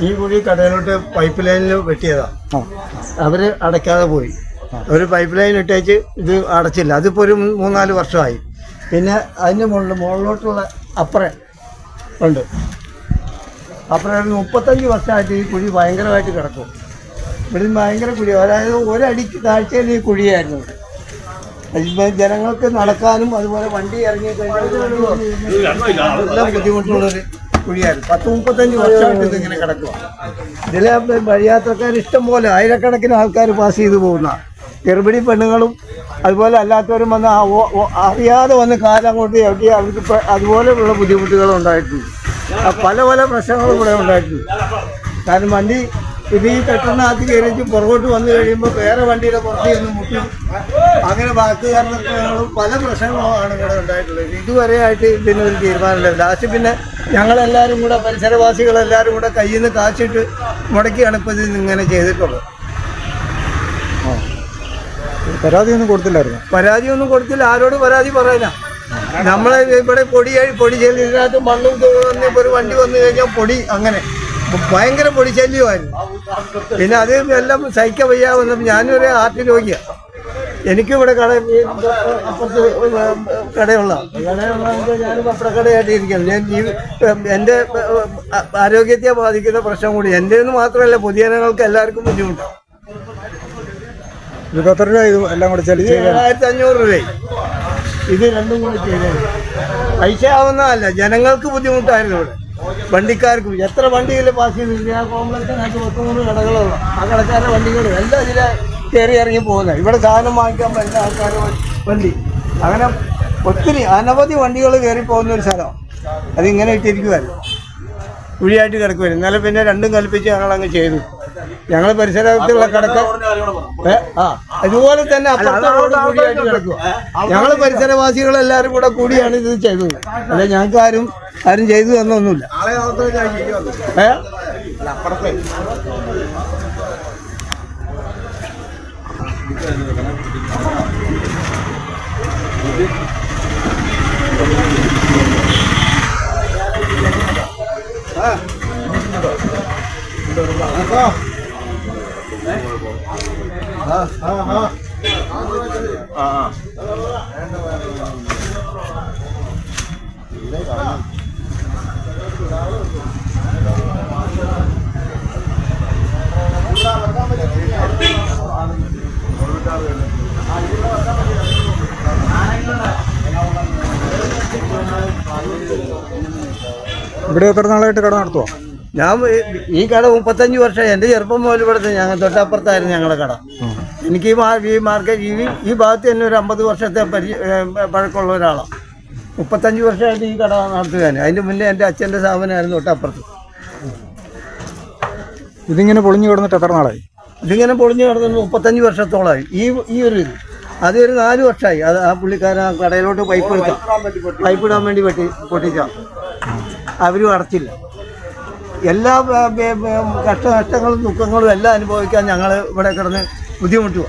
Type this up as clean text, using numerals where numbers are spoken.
ഈ കുഴി കടയിലോട്ട് പൈപ്പ് ലൈനിൽ വെട്ടിയതാണ്. അവർ അടയ്ക്കാതെ പോയി. ഒരു പൈപ്പ് ലൈൻ ഇട്ടേച്ച് ഇത് അടച്ചില്ല. അതിപ്പോൾ ഒരു 3-4 വർഷമായി. പിന്നെ അതിൻ്റെ മുകളിലോട്ടുള്ള അപ്പുറം ഉണ്ട്. അപ്പുറം 35 വർഷമായിട്ട് ഈ കുഴി ഭയങ്കരമായിട്ട് കിടക്കും. ഇവിടെ ഭയങ്കര കുഴി, അതായത് ഒരടിക്ക് താഴ്ചയിൽ ഈ കുഴിയായിരുന്നു. അതിപ്പോൾ ജനങ്ങൾക്ക് നടക്കാനും അതുപോലെ വണ്ടി ഇറങ്ങി എല്ലാം ബുദ്ധിമുട്ടുള്ളൊരു കുഴിയായിരുന്നു. 10-35 വർഷമായിട്ട് ഇതിങ്ങനെ കിടക്കുക. ഇതിലെ വഴിയാത്രക്കാർ ഇഷ്ടം പോലെ ആയിരക്കണക്കിന് ആൾക്കാർ പാസ് ചെയ്ത് പോകുന്ന ഗർഭിണി പെണ്ണുങ്ങളും അതുപോലെ അല്ലാത്തവരും വന്ന് അറിയാതെ വന്ന് കാലങ്ങോട്ട് ചവിട്ടി അവർക്ക് അതുപോലെയുള്ള ബുദ്ധിമുട്ടുകൾ ഉണ്ടായിട്ടുണ്ട്. പല പല പ്രശ്നങ്ങളും ഇവിടെ ഉണ്ടായിട്ടുണ്ട്. കാരണം വണ്ടി ഇത് ഈ പെട്ടെന്നകത്ത് കയറിച്ച് പുറകോട്ട് വന്നു കഴിയുമ്പോൾ വേറെ വണ്ടിയുടെ പുറത്ത് ചെന്ന് മുട്ടും. അങ്ങനെ വാക്ക് കാരണങ്ങളും പല പ്രശ്നങ്ങളുമാണ് ഇവിടെ ഉണ്ടായിട്ടുള്ളത്. ഇതുവരെയായിട്ട് ഇതിനൊരു തീരുമാനമില്ല. ലാസ്റ്റ് പിന്നെ ഞങ്ങളെല്ലാവരും കൂടെ പരിസരവാസികളെല്ലാവരും കൂടെ കയ്യിൽ നിന്ന് കാശിട്ട് മുടക്കിയാണ് ഇപ്പോൾ ഇത് ഇങ്ങനെ ചെയ്തിട്ടുള്ളത്. പരാതിയൊന്നും കൊടുത്തില്ലായിരുന്നു? പരാതിയൊന്നും കൊടുത്തില്ല. ആരോട് പരാതി പറയാനാ? നമ്മളെ ഇവിടെ പൊടി ചെല്ലിനകത്ത് മണ്ണും വന്ന് ഒരു വണ്ടി വന്നു കഴിഞ്ഞാൽ പൊടി, അങ്ങനെ ഭയങ്കര പൊടി ശല്യമായിരുന്നു. പിന്നെ അത് എല്ലാം സഹിക്കാൻ വയ്യാവുന്ന ഞാനൊരു ഹാർട്ട് രോഗിയാണ്. എനിക്കും ഇവിടെ അപ്പുറത്ത് കടയുള്ള ഞാൻ പപ്പടക്കടയായിട്ട് ഇരിക്കുന്നത്. എൻ്റെ ആരോഗ്യത്തെ ബാധിക്കുന്ന പ്രശ്നം കൂടി എൻ്റെന്ന് മാത്രമല്ല പൊതുജനങ്ങൾക്ക് എല്ലാവർക്കും ബുദ്ധിമുട്ടാണ്. ഇത് എത്ര രൂപ? ഇത് എല്ലാം കൂടെ 7500 രൂപ. ഇത് രണ്ടും കൂടി ചെയ്തത് പൈസ ആവുന്നതല്ല, ജനങ്ങൾക്ക് ബുദ്ധിമുട്ടായിരുന്നു. ഇവിടെ വണ്ടിക്കാർക്കും എത്ര വണ്ടികൾ പാസ് ചെയ്തിട്ടുണ്ട്. ആ കോംപ്ലക്സിനകത്ത് 3 കടകളുള്ള ആ കടക്കാരുടെ വണ്ടികളും എല്ലാം ഇതിലെ കയറി ഇറങ്ങി പോകുന്നത്. ഇവിടെ സാധനം വാങ്ങിക്കാൻ പറ്റുന്ന ആൾക്കാർ വണ്ടി, അങ്ങനെ ഒത്തിരി അനവധി വണ്ടികൾ കയറി പോകുന്ന ഒരു സ്ഥലം. അതിങ്ങനെ ഇട്ടിരിക്കുമായിരുന്നു, കുഴിയായിട്ട് കിടക്കുമായിരുന്നു. ഇന്നലെ പിന്നെ രണ്ടും കൽപ്പിച്ച് ഞങ്ങളങ്ങ് ചെയ്തു. ഞങ്ങൾ പരിസരത്തുള്ള കടക്ക ഇതുപോലെ തന്നെ അപ്പുറത്തെ റോഡ് കുഴിയായിട്ട് കിടക്കുക. ഞങ്ങൾ പരിസരവാസികളെല്ലാവരും കൂടെ കൂടിയാണ് ഇത് ചെയ്തത്. അല്ലെ ഞങ്ങൾക്ക് ആരും ചെയ്തു തന്നൊന്നുമില്ല. ഇവിടെ എത്ര നാളായിട്ട് കട നടത്തുക? ഞാൻ ഈ കട 35 വർഷമായി. എൻ്റെ ചെറുപ്പം മുതൽ ഇവിടുത്തെ ഞങ്ങൾ തൊട്ടപ്പുറത്തായിരുന്നു ഞങ്ങളുടെ കട. എനിക്ക് ഈ മാർക്കറ്റ് ഈ ഭാഗത്ത് തന്നെ ഒരു 50 വർഷത്തെ പഴക്കമുള്ള ഒരാളാണ്. 35 വർഷമായിട്ട് ഈ കട നടത്തുകയാണ്. അതിൻ്റെ മുന്നേ എൻ്റെ അച്ഛൻ്റെ സ്ഥാപനമായിരുന്നു തൊട്ടപ്പുറത്ത്. ഇതിങ്ങനെ പൊളിഞ്ഞു കിടന്നിട്ട് എത്ര നാളായി? ഇതിങ്ങനെ പൊളിഞ്ഞു കിടന്നിട്ട് 35 വർഷത്തോളമായി. ഈ ഒരു ഇത് അതൊരു 4 വർഷമായി. അത് ആ പുള്ളിക്കാരൻ ആ കടയിലോട്ട് പൈപ്പ് ഇടാൻ വേണ്ടി പൊട്ടിച്ചാൽ അവരും അടച്ചില്ല. എല്ലാ കഷ്ടനഷ്ടങ്ങളും ദുഃഖങ്ങളും എല്ലാം അനുഭവിക്കാൻ ഞങ്ങൾ ഇവിടെ കിടന്ന് ബുദ്ധിമുട്ടുക.